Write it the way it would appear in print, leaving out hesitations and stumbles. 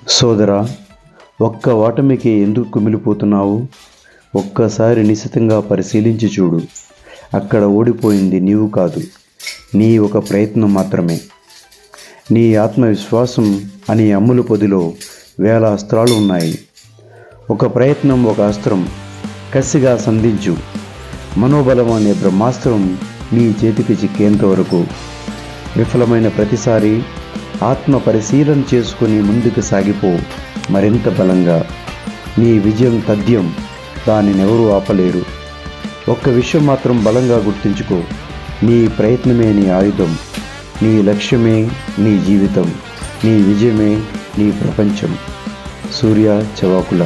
సోదరా, ఒక్క ఓటమికి ఎందుకు కుమిలిపోతున్నావు? ఒక్కసారి నిశితంగా పరిశీలించి చూడు. అక్కడ ఓడిపోయింది నీవు కాదు, నీ ఒక ప్రయత్నం మాత్రమే. నీ ఆత్మవిశ్వాసం అనే అమ్ముల పొదిలో వేల అస్త్రాలు ఉన్నాయి. ఒక ప్రయత్నం, ఒక అస్త్రం కసిగా సంధించు. మనోబలం అనే బ్రహ్మాస్త్రం నీ చేతికి చిక్కేంత వరకు విఫలమైన ప్రతిసారి ఆత్మ పరిశీలన చేసుకుని ముందుకు సాగిపో. మరింత బలంగా. నీ విజయం తథ్యం, దానినెవరూ ఆపలేరు. ఒక్క విషయం మాత్రం బలంగా గుర్తుంచుకో, నీ ప్రయత్నమే నీ ఆయుధం, నీ లక్ష్యమే నీ జీవితం, నీ విజయమే నీ ప్రపంచం. సూర్య చవాకుల.